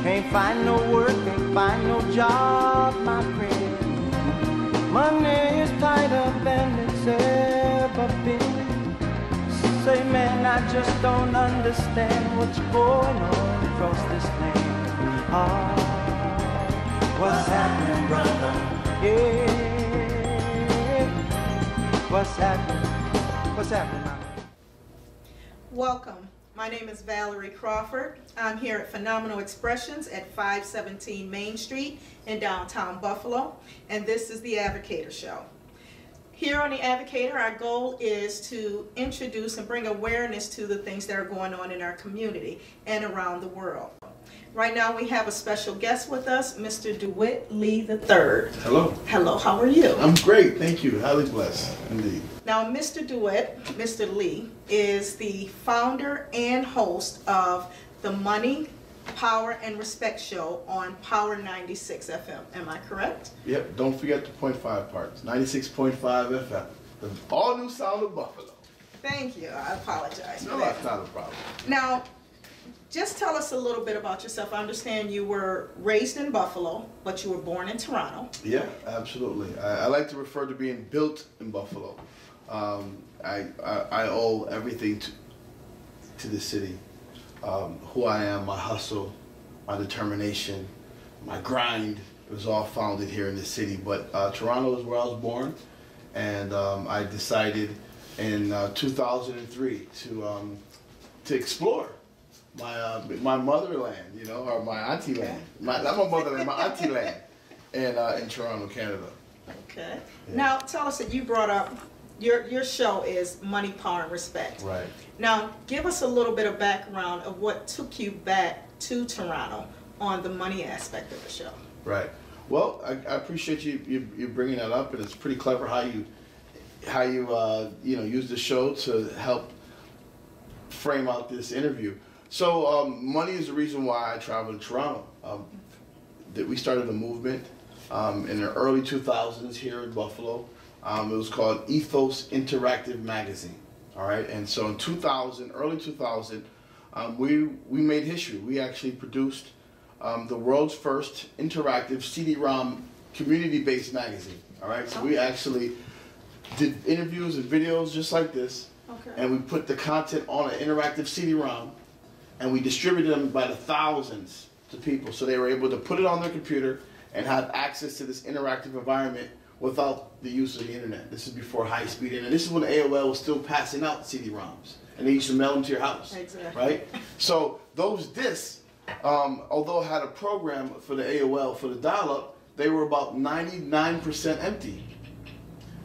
Can't find no work, can't find no job, my friend. Money is tighter than it's ever been. Say, man, I just don't understand what's going on across this land. Ah, what's happening, brother? Yeah, what's happening? What's happening, man? Welcome. My name is Valerie Crawford. I'm here at Phenomenal Expressions at 517 Main Street in downtown Buffalo, and this is the Advocator Show. Here on the Advocator, our goal is to introduce and bring awareness to the things that are going on in our community and around the world. Right now we have a special guest with us, Mr. Dewitt Lee III. Hello. Hello, how are you? I'm great, thank you. Highly blessed, indeed. Now, Mr. Dewitt, Mr. Lee, is the founder and host of the Money, Power, and Respect show on Power 96 FM. Am I correct? Yep, don't forget the .5 parts. 96.5 FM. The all-new sound of Buffalo. Thank you. I apologize for No, that. that's not a problem. Now, just tell us a little bit about yourself. I understand you were raised in Buffalo, but you were born in Toronto. Yeah, absolutely. I like to refer to being built in Buffalo. I owe everything to the city. Who I am, my hustle, my determination, my grind, it was all founded here in the city. But Toronto is where I was born, and I decided in 2003 to explore my motherland, you know, or my auntie land. Not my motherland, my auntie land, in Toronto, Canada. Okay. Yeah. Now, tell us that you brought up your show is Money, Power, and Respect. Right. Now, give us a little bit of background of what took you back to Toronto on the money aspect of the show. Right. Well, I appreciate you bringing that up, and it's pretty clever how you use the show to help frame out this interview. So money is the reason why I traveled to Toronto. That we started a movement in the early 2000s here in Buffalo. It was called Ethos Interactive Magazine. All right, and so in early 2000, we made history. We actually produced the world's first interactive CD-ROM community-based magazine. All right, so we actually did interviews and videos just like this, and we put the content on an interactive CD-ROM, and we distributed them by the thousands to people, so they were able to put it on their computer and have access to this interactive environment without the use of the internet. This is before high-speed internet. This is when AOL was still passing out CD-ROMs, and they used to mail them to your house. Exactly. Right? So those discs, although had a program for the AOL for the dial-up, they were about 99% empty.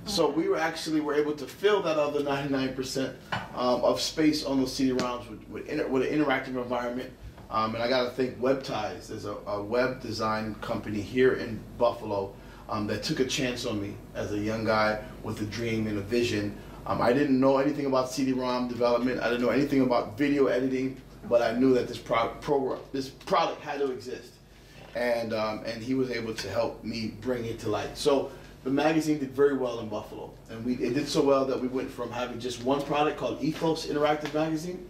So we were able to fill that other 99% of space on those CD-ROMs with an interactive environment. And I got to thank WebTies. There's a web design company here in Buffalo that took a chance on me as a young guy with a dream and a vision. I didn't know anything about CD-ROM development. I didn't know anything about video editing, but I knew that this product had to exist. And he was able to help me bring it to light. So the magazine did very well in Buffalo. And it did so well that we went from having just one product called Ethos Interactive Magazine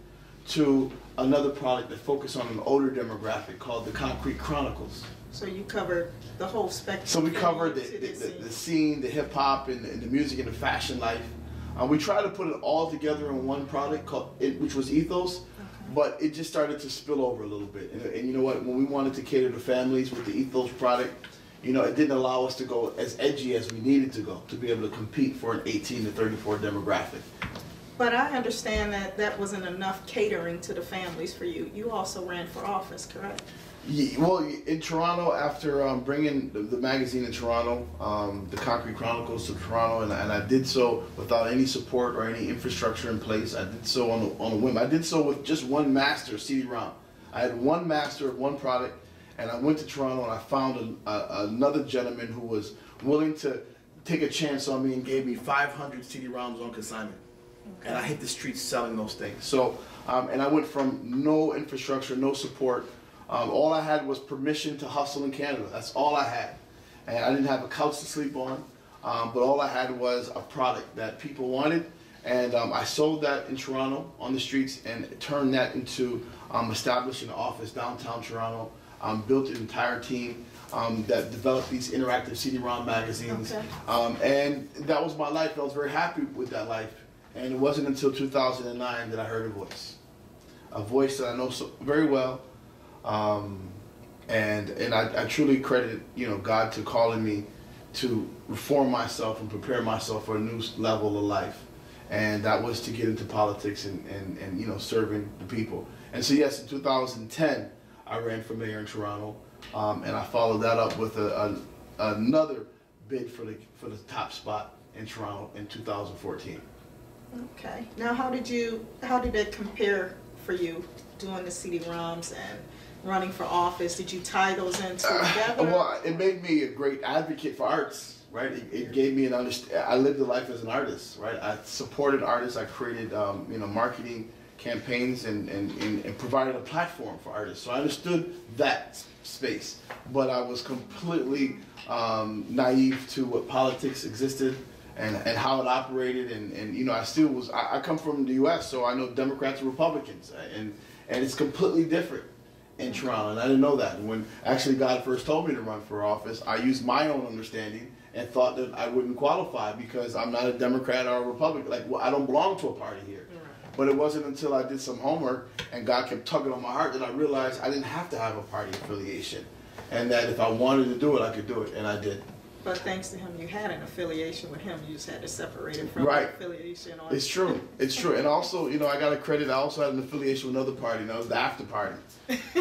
to another product that focused on an older demographic called the Concrete Chronicles. So you covered the whole spectrum. So we covered the scene, the hip hop, and the music and the fashion life. We tried to put it all together in one product which was Ethos, but it just started to spill over a little bit. And you know what? When we wanted to cater to families with the Ethos product, you know, it didn't allow us to go as edgy as we needed to go to be able to compete for an 18 to 34 demographic. But I understand that that wasn't enough catering to the families for you. You also ran for office, correct? Yeah, well, in Toronto, after bringing the magazine in Toronto, the Concrete Chronicles to Toronto, and I did so without any support or any infrastructure in place. I did so on a whim. I did so with just one master CD-ROM. I had one master of one product, and I went to Toronto and I found another gentleman who was willing to take a chance on me and gave me 500 CD-ROMs on consignment. Okay. And I hit the streets selling those things. So, and I went from no infrastructure, no support. All I had was permission to hustle in Canada. That's all I had. And I didn't have a couch to sleep on, but all I had was a product that people wanted. And I sold that in Toronto on the streets and turned that into establishing an office downtown Toronto. built an entire team that developed these interactive CD-ROM magazines. Okay. And that was my life. I was very happy with that life. And it wasn't until 2009 that I heard a voice that I know so very well. And I truly credit, God to calling me to reform myself and prepare myself for a new level of life. And that was to get into politics and serving the people. And so yes, in 2010, I ran for mayor in Toronto, and I followed that up with another bid for the top spot in Toronto in 2014. Okay. Now, how did it compare for you doing the CD-ROMs and running for office? Did you tie those in together? Well, it made me a great advocate for arts, right? It gave me I lived a life as an artist, right? I supported artists. I created, marketing campaigns and provided a platform for artists. So I understood that space, but I was completely naive to what politics existed and how it operated. And I still was. I come from the U.S., so I know Democrats and Republicans, and it's completely different in Toronto, and I didn't know that. And when actually God first told me to run for office, I used my own understanding and thought that I wouldn't qualify because I'm not a Democrat or a Republican. I don't belong to a party here. But it wasn't until I did some homework and God kept tugging on my heart that I realized I didn't have to have a party affiliation, and that if I wanted to do it, I could do it, and I did. But thanks to him, you had an affiliation with him. You just had to separate it from Right. the affiliation. It's true. It's true. And also, I got to credit, I also had an affiliation with another party, the after party.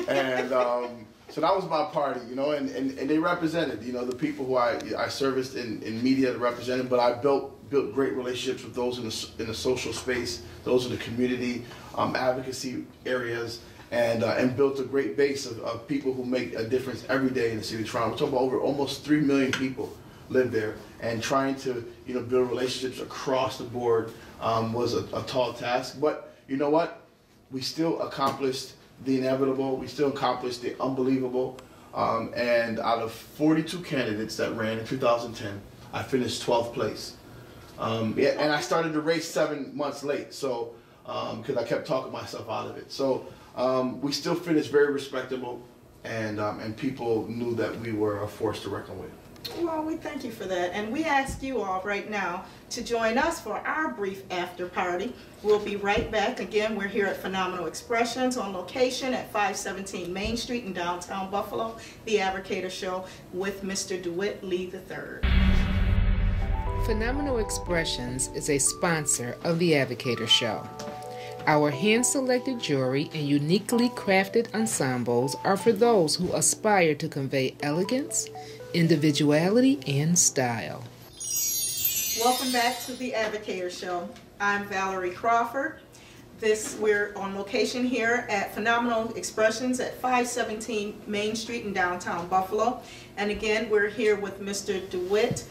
And so that was my party, and they represented, the people who I serviced in media that represented, but I built great relationships with those in the social space, those in the community advocacy areas, and built a great base of people who make a difference every day in the city of Toronto. We're talking about almost 3 million people live there, and trying to build relationships across the board was a tall task. But you know what? We still accomplished the inevitable. We still accomplished the unbelievable. And out of 42 candidates that ran in 2010, I finished 12th place. And I started the race 7 months late, so because I kept talking myself out of it. So we still finished very respectable, and people knew that we were a force to reckon with. Well, we thank you for that, and we ask you all right now to join us for our brief after party. We'll be right back. Again, we're here at Phenomenal Expressions on location at 517 Main Street in downtown Buffalo, the Advocator Show with Mr. Dewitt Lee III. Phenomenal Expressions is a sponsor of the Advocator Show. Our hand-selected jewelry and uniquely crafted ensembles are for those who aspire to convey elegance, individuality, and style. Welcome back to the Advocator Show. I'm Valerie Crawford. We're on location here at Phenomenal Expressions at 517 Main Street in downtown Buffalo. And again, we're here with Mr. Dewitt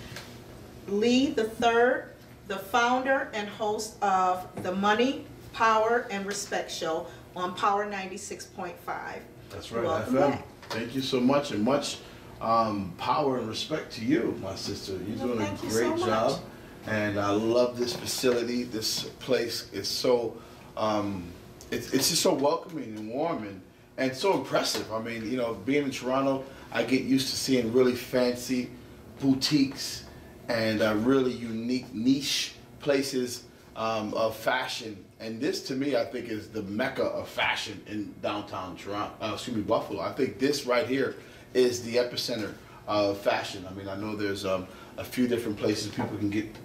Lee III, the founder and host of the Money, Power, and Respect Show on Power 96.5. That's right, Welcome FM. back. Thank you so much, and much power and respect to you, my sister. You're doing a great job, and I love this facility. This place is so, it's just so welcoming and warm and so impressive. I mean, being in Toronto, I get used to seeing really fancy boutiques and really unique niche places of fashion. And this, to me, I think is the mecca of fashion in downtown Buffalo. I think this right here is the epicenter of fashion. I mean, I know there's a few different places people can get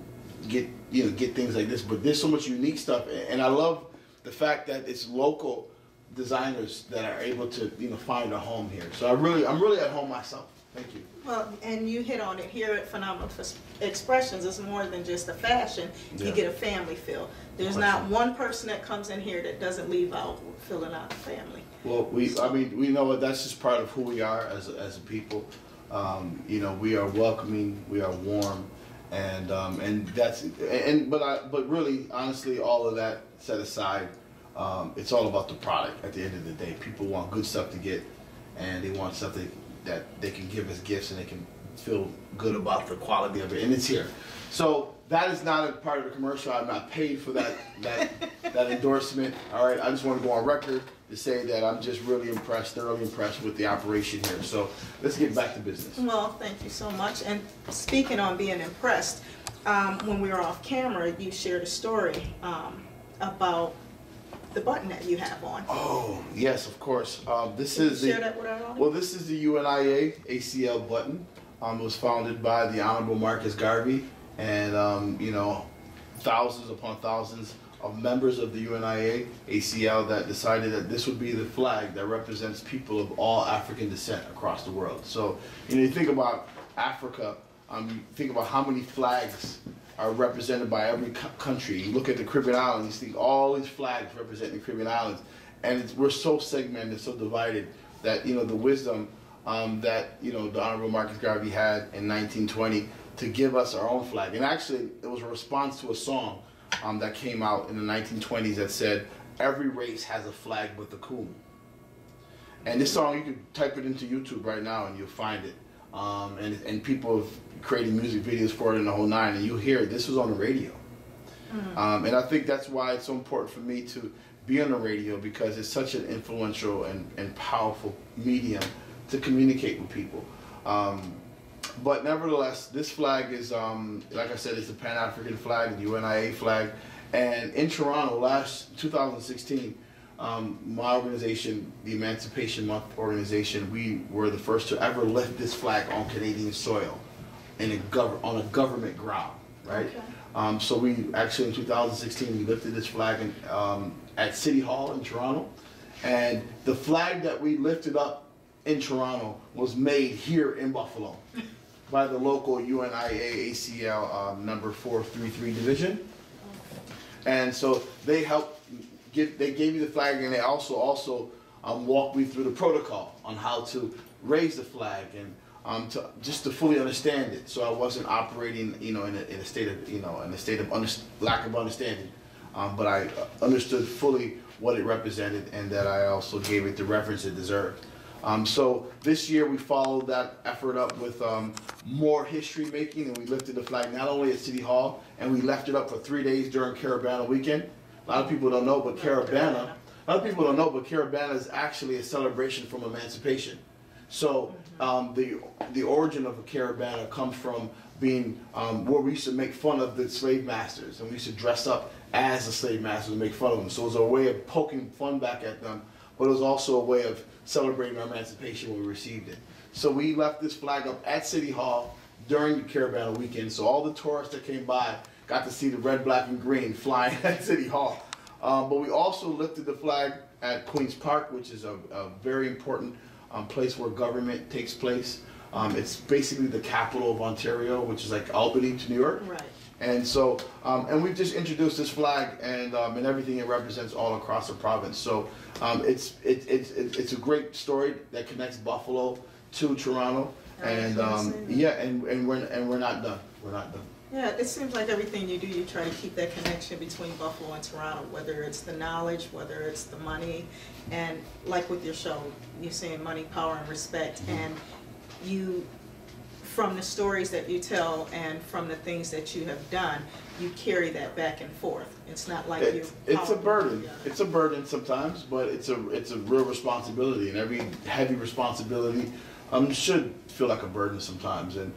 things like this, but there's so much unique stuff, and I love the fact that it's local designers that are able to find a home here. So I'm really at home myself. Thank you. Well, and you hit on it here at Phenomenal Expressions. It's more than just a fashion. You get a family feel. There's not one person that comes in here that doesn't leave out filling out the family. Well, we know what, that's just part of who we are as a people. We are welcoming, we are warm, but really, honestly, all of that set aside, it's all about the product. At the end of the day, people want good stuff to get, and they want something that they can give as gifts and they can feel good about the quality of it, and it's here. So that is not a part of the commercial. I'm not paid for that endorsement. All right, I just want to go on record to say that I'm just really impressed, thoroughly impressed with the operation here. So let's get back to business. Well, thank you so much. And speaking on being impressed, when we were off camera, you shared a story about the button that you have on. Oh, yes, of course. This Can is you share that with our audience? Well, this is the UNIA ACL button. It was founded by the Honorable Marcus Garvey, and you know, thousands upon thousands of members of the UNIA ACL that decided that this would be the flag that represents people of all African descent across the world. So, you know, you think about Africa, you think about how many flags are represented by every country. You look at the Caribbean Islands, you see all these flags representing the Caribbean Islands, and we're so segmented, so divided that, you know, the wisdom that, you know, the Honorable Marcus Garvey had in 1920 to give us our own flag. And actually, it was a response to a song that came out in the 1920s that said, "Every race has a flag with a coon." And this song, you can type it into YouTube right now and you'll find it. And people have created music videos for it in the whole nine, and you'll hear it. This was on the radio. And I think that's why it's so important for me to be on the radio, because it's such an influential and powerful medium to communicate with people. But nevertheless, this flag is, like I said, it's the Pan-African flag, the UNIA flag. And in Toronto, last 2016, my organization, the Emancipation Month organization, we were the first to ever lift this flag on Canadian soil on a government ground, right? Okay. So we actually, in 2016, we lifted this flag at City Hall in Toronto. And the flag that we lifted up in Toronto was made here in Buffalo by the local UNIA ACL number 433 division. And so they helped they gave me the flag, and they also walked me through the protocol on how to raise the flag and just to fully understand it. So I wasn't operating, you know, in a state of lack of understanding, but I understood fully what it represented, and that I also gave it the reverence it deserved. So this year we followed that effort up with more history making, and we lifted the flag not only at City Hall, and we left it up for 3 days during Caravana weekend. A lot of people don't know, but Caravana is actually a celebration from emancipation. So the origin of a Caravana comes from being where we used to make fun of the slave masters, and we used to dress up as the slave masters and make fun of them. So it was a way of poking fun back at them, but it was also a way of celebrating our emancipation when we received it. So we left this flag up at City Hall during the Caravana weekend, so all the tourists that came by got to see the red, black, and green flying at City Hall. But we also lifted the flag at Queen's Park, which is a very important place where government takes place. It's basically the capital of Ontario, which is like Albany to New York. Right. And so, and we've just introduced this flag and everything it represents all across the province. So it's a great story that connects Buffalo to Toronto, and we're not done. We're not done. Yeah, it seems like everything you do, you try to keep that connection between Buffalo and Toronto, whether it's the knowledge, whether it's the money, and like with your show, you're saying money, power, and respect, and you, from the stories that you tell and from the things that you have done, you carry that back and forth. It's not like it's a burden. It's a burden sometimes, but it's a real responsibility, and every heavy responsibility should feel like a burden sometimes. And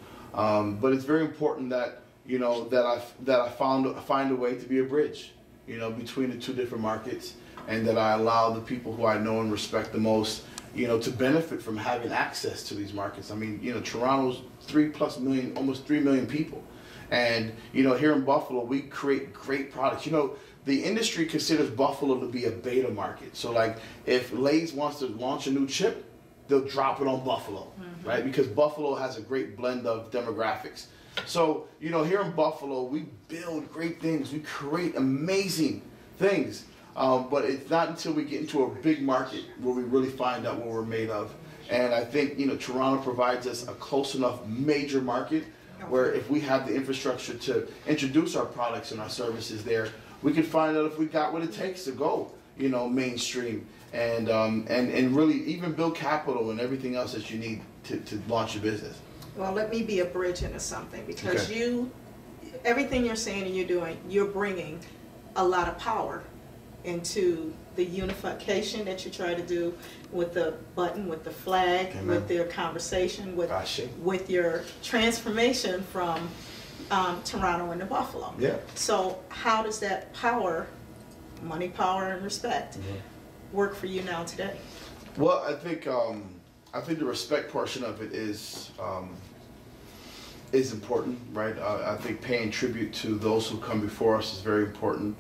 but it's very important that, you know, that I find a way to be a bridge, you know, between the two different markets, and that I allow the people who I know and respect the most, you know, to benefit from having access to these markets. I mean, you know, Toronto's 3+ million, almost 3 million people. And, you know, here in Buffalo, we create great products. You know, the industry considers Buffalo to be a beta market. So, like, if Lay's wants to launch a new chip, they'll drop it on Buffalo, right? Because Buffalo has a great blend of demographics. So, you know, here in Buffalo, we build great things. We create amazing things. But it's not until we get into a big market where we really find out what we're made of. And I think, you know, Toronto provides us a close enough major market where if we have the infrastructure to introduce our products and our services there, we can find out if we got what it takes to go, you know, mainstream and really even build capital and everything else that you need to launch your business. Well, let me be a bridge into something, because Okay. everything you're saying and you're doing, you're bringing a lot of power into the unification that you try to do with the button, with the flag, Amen. with your conversation, Gotcha. with your transformation from Toronto into Buffalo. Yeah. So how does that power, money, power, and respect, work for you now today? Well, I think the respect portion of it is important, right? I think paying tribute to those who come before us is very important.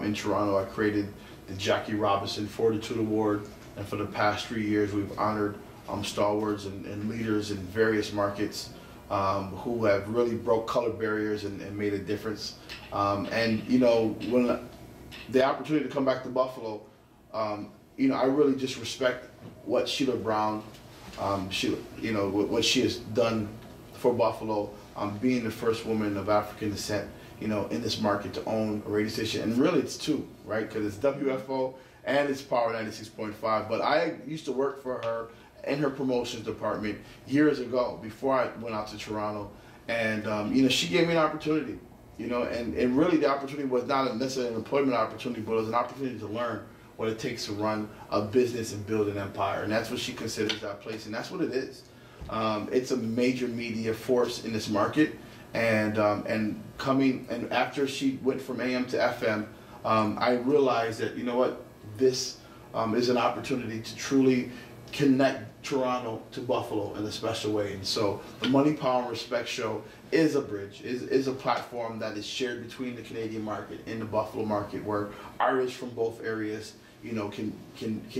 In Toronto, I created the Jackie Robinson Fortitude Award, and for the past 3 years, we've honored stalwarts and leaders in various markets who have really broke color barriers and made a difference. And you know, when the opportunity to come back to Buffalo, you know, I really just respect what Sheila Brown, what she has done for Buffalo, being the first woman of African descent, you know, in this market to own a radio station. And really it's two, right? Because it's WFO and it's Power 96.5. But I used to work for her in her promotions department years ago before I went out to Toronto. And, you know, she gave me an opportunity, you know, and really the opportunity was not necessarily an employment opportunity, but it was an opportunity to learn what it takes to run a business and build an empire. And that's what she considers that place, and that's what it is. It's a major media force in this market, and after she went from AM to FM, I realized that, you know what, this is an opportunity to truly connect Toronto to Buffalo in a special way. And so the Money, Power, and Respect show is a bridge, is a platform that is shared between the Canadian market and the Buffalo market, where artists from both areas, you know, can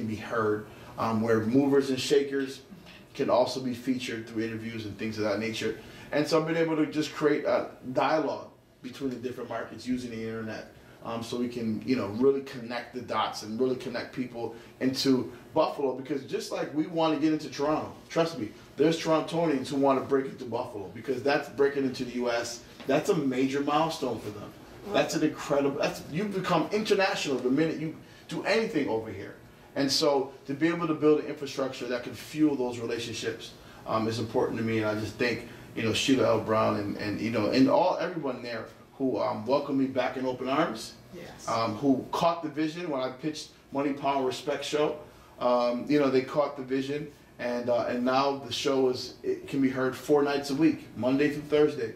be heard, where movers and shakers can also be featured through interviews and things of that nature. And so I've been able to just create a dialogue between the different markets using the internet, so we can, you know, really connect the dots and really connect people into Buffalo, because just like we want to get into Toronto, trust me, there's Torontonians who want to break into Buffalo, because that's breaking into the U.S. That's a major milestone for them. That's an incredible, you've become international the minute you do anything over here. And so to be able to build an infrastructure that can fuel those relationships is important to me. And I just thank, you know, Sheila L. Brown and you know, and everyone there who welcomed me back in open arms. Yes. Who caught the vision when I pitched Money, Power, Respect show. You know, they caught the vision, and now the show it can be heard 4 nights a week, Monday through Thursday,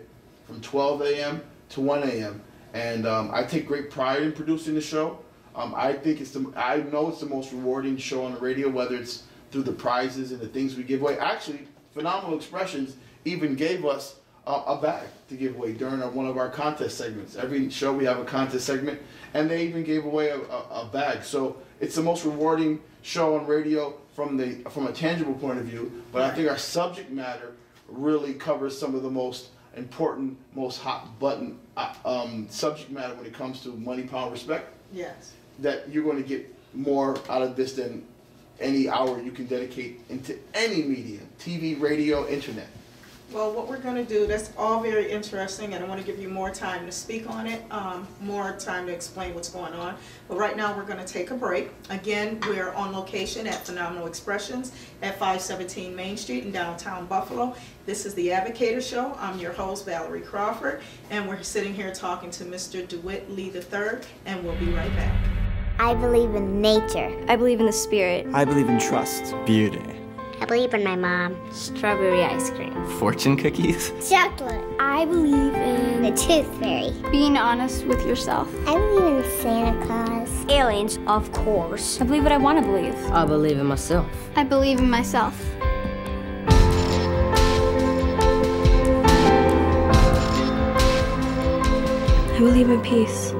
from 12 a.m. to 1 a.m. And I take great pride in producing the show. I think I know it's the most rewarding show on the radio, whether it's through the prizes and the things we give away. Actually, Phenomenal Expressions even gave us a bag to give away during one of our contest segments. Every show we have a contest segment, and they even gave away a bag. So it's the most rewarding show on radio from a tangible point of view. But I think our subject matter really covers some of the most important, most hot button subject matter when it comes to money, power, respect. Yes. That you're going to get more out of this than any hour you can dedicate into any medium, TV, radio, internet. Well, what we're going to do, that's all very interesting, and I want to give you more time to speak on it, more time to explain what's going on. But right now we're going to take a break. Again, we're on location at Phenomenal Expressions at 517 Main Street in downtown Buffalo. This is the Advocator Show. I'm your host, Valerie Crawford, and we're sitting here talking to Mr. Dewitt Lee III, and we'll be right back. I believe in nature. I believe in the spirit. I believe in trust. Beauty. I believe in my mom. Strawberry ice cream. Fortune cookies. Chocolate. I believe in The Tooth Fairy. being honest with yourself. I believe in Santa Claus. Aliens, of course. I believe what I want to believe. I believe in myself. I believe in myself. I believe in peace.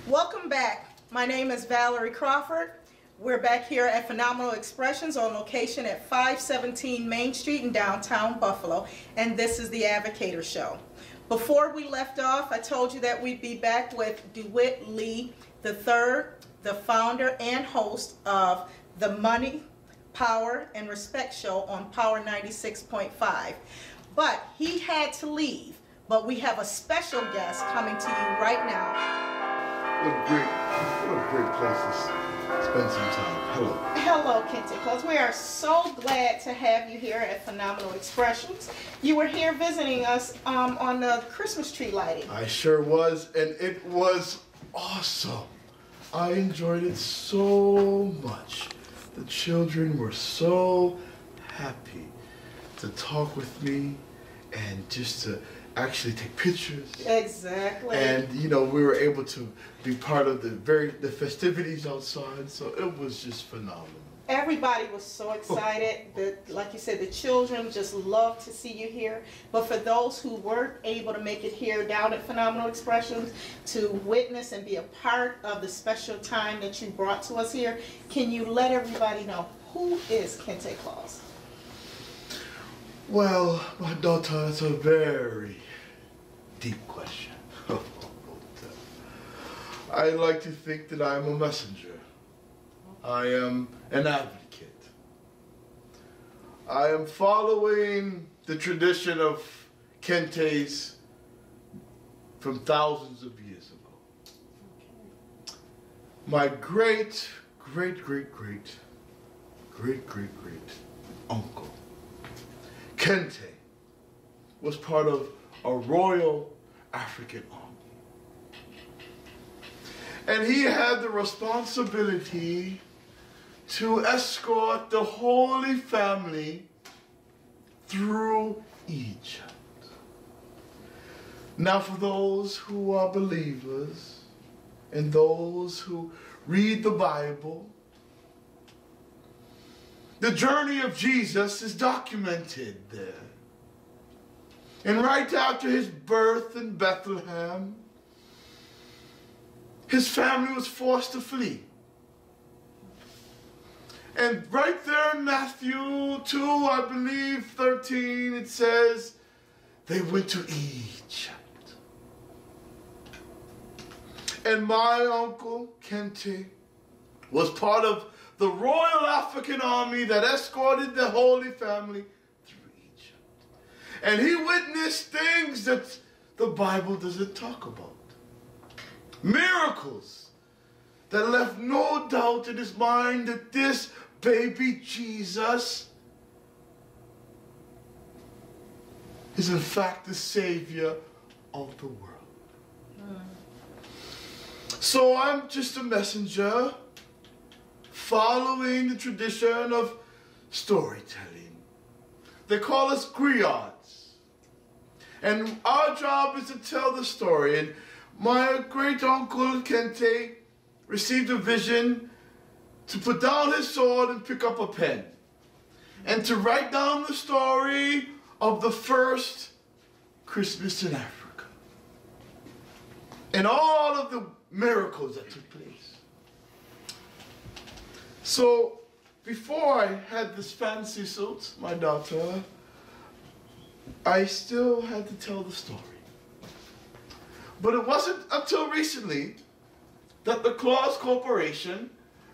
Welcome back. My name is Valerie Crawford. We're back here at Phenomenal Expressions on location at 517 Main Street in downtown Buffalo, and this is the Advocator Show. Before we left off, I told you that we'd be back with Dewitt Lee III, the founder and host of the Money, Power, and Respect show on Power 96.5. But he had to leave, but we have a special guest coming to you right now. What a great place this spend some time. Hello. Hello, Kente Claus. We are so glad to have you here at Phenomenal Expressions. You were here visiting us on the Christmas tree lighting. I sure was, and it was awesome. I enjoyed it so much. The children were so happy to talk with me and just to actually take pictures. Exactly. And you know, we were able to be part of the festivities outside, so it was just phenomenal. Everybody was so excited. Like you said, the children just loved to see you here. But for those who weren't able to make it here down at Phenomenal Expressions to witness and be a part of the special time that you brought to us here, can you let everybody know who is Kente Claus? Well, my daughter, that's a very deep question. I like to think that I'm a messenger. I am an advocate. I am following the tradition of Kente's from thousands of years ago. My great uncle, Kente, was part of a royal African army. And he had the responsibility to escort the Holy Family through Egypt. Now, for those who are believers and those who read the Bible, the journey of Jesus is documented there. And right after his birth in Bethlehem, his family was forced to flee. And right there in Matthew 2, I believe, 13, it says, they went to Egypt. And my uncle, Kente, was part of the Royal African Army that escorted the Holy Family through Egypt. And he witnessed things that the Bible doesn't talk about. Miracles that left no doubt in his mind that this baby Jesus is in fact the Savior of the world. So I'm just a messenger following the tradition of storytelling. They call us griots. And our job is to tell the story. And my great uncle Kente received a vision to put down his sword and pick up a pen and to write down the story of the first Christmas in Africa and all of the miracles that took place. So before I had this fancy suit, my daughter, I still had to tell the story. But it wasn't until recently that the Claus Corporation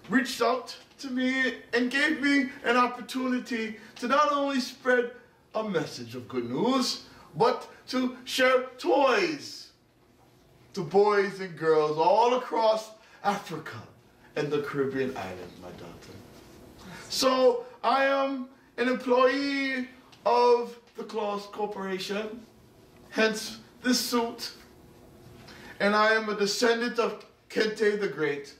reached out to me and gave me an opportunity to not only spread a message of good news, but to share toys to boys and girls all across Africa and the Caribbean islands, my daughter. So I am an employee of the Claus Corporation, hence this suit. And I am a descendant of Kente the Great,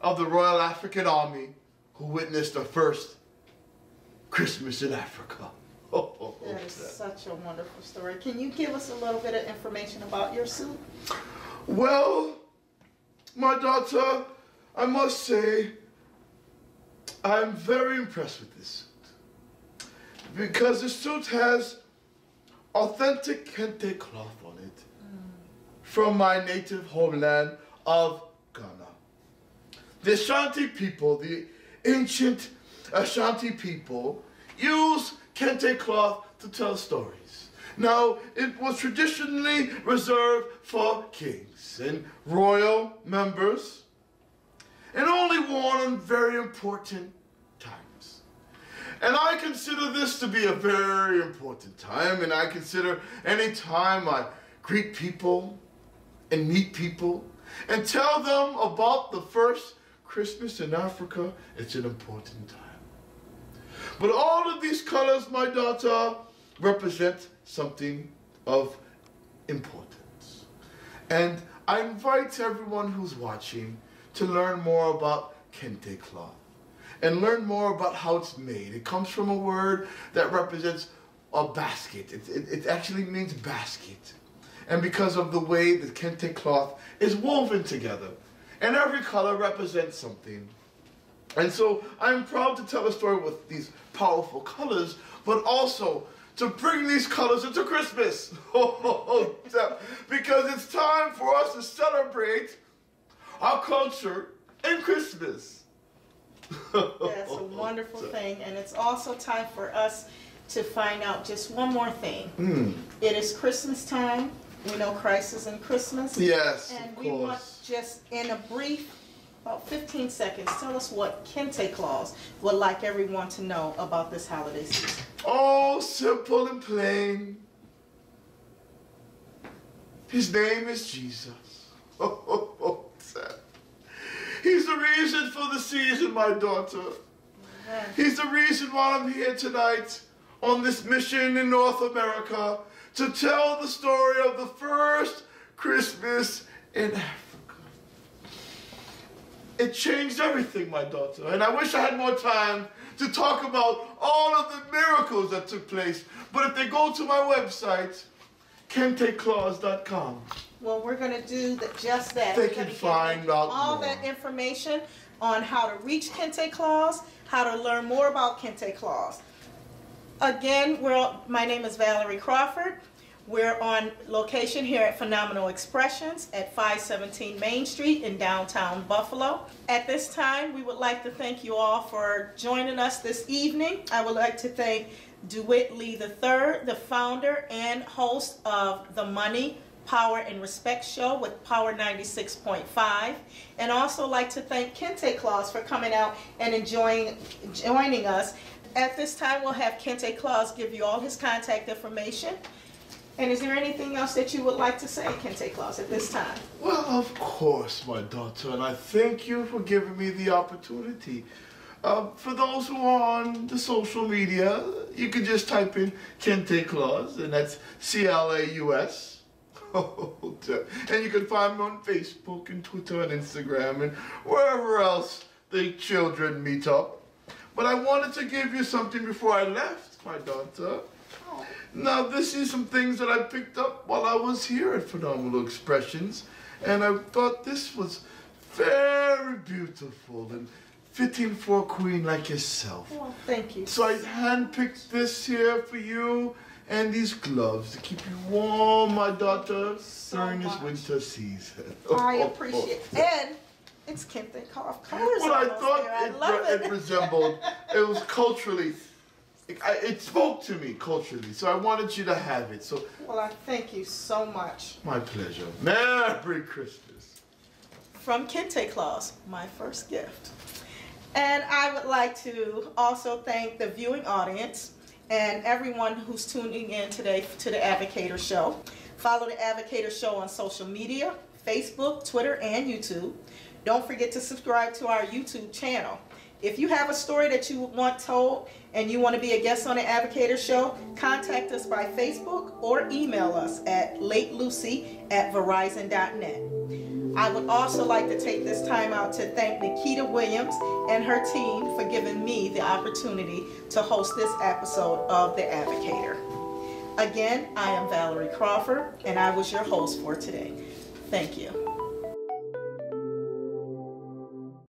of the Royal African Army, who witnessed the first Christmas in Africa. That is such a wonderful story. Can you give us a little bit of information about your suit? Well, my daughter, I must say, I'm very impressed with this suit. Because the suit has authentic Kente cloth on it from my native homeland of Ghana. The Ashanti people, the ancient Ashanti people, use Kente cloth to tell stories. Now, it was traditionally reserved for kings and royal members and only worn on very important times. And I consider this to be a very important time, and I consider any time I greet people and meet people and tell them about the first Christmas in Africa, it's an important time. But all of these colors, my daughter, represent something of importance. And I invite everyone who's watching to learn more about kente cloth and learn more about how it's made. It comes from a word that represents a basket. It actually means basket. And because of the way the kente cloth is woven together. And every color represents something. And so I'm proud to tell a story with these powerful colors, but also to bring these colors into Christmas. Because it's time for us to celebrate our culture in Christmas. That's a wonderful thing. And it's also time for us to find out just one more thing. It is Christmas time. We know Christ is in Christmas. Yes, and of we course. want just in a brief, about 15 seconds, tell us what Kente Claus would like everyone to know about this holiday season. Oh, simple and plain. His name is Jesus. He's the reason for the season, my daughter. He's the reason why I'm here tonight on this mission in North America to tell the story of the first Christmas in Africa. It changed everything, my daughter, and I wish I had more time to talk about all of the miracles that took place. But if they go to my website, kenteclaus.com, well, we're going to do just that. They can find out all more. that information on how to reach Kente Claus, how to learn more about Kente Claus. Again, my name is Valerie Crawford. We're on location here at Phenomenal Expressions at 517 Main Street in downtown Buffalo. At this time, we would like to thank you all for joining us this evening. I would like to thank Dewitt Lee III, the founder and host of the Money, Power, and Respect show with Power 96.5. And also like to thank Kente Claus for coming out and joining us. At this time, we'll have Kente Claus give you all his contact information. And is there anything else that you would like to say, Kente Claus, at this time? Well, of course, my daughter, and I thank you for giving me the opportunity. For those who are on the social media, you can just type in Kente Claus, and that's C-L-A-U-S. And you can find me on Facebook and Twitter and Instagram and wherever else the children meet up. But I wanted to give you something before I left, my daughter. Now, this is some things that I picked up while I was here at Phenomenal Expressions, and I thought this was very beautiful and fitting for a queen like yourself. Well, thank you. So I handpicked this here for you, and these gloves to keep you warm, my daughter, during this winter season. I appreciate it. And it's Kente Claus colors. Well, I almost thought there. it resembled, it was culturally, it spoke to me culturally, so I wanted you to have it. So, Well, I thank you so much. my pleasure. Merry Christmas. From Kente Claus, my first gift. And I would like to also thank the viewing audience and everyone who's tuning in today to the Advocator Show. Follow the Advocator Show on social media, Facebook, Twitter, and YouTube. Don't forget to subscribe to our YouTube channel. If you have a story that you want told and you want to be a guest on the Advocator Show, contact us by Facebook or email us at latelucy@verizon.net. I would also like to take this time out to thank Nikita Williams and her team for giving me the opportunity to host this episode of The Advocator. Again, I am Valerie Crawford, and I was your host for today. Thank you.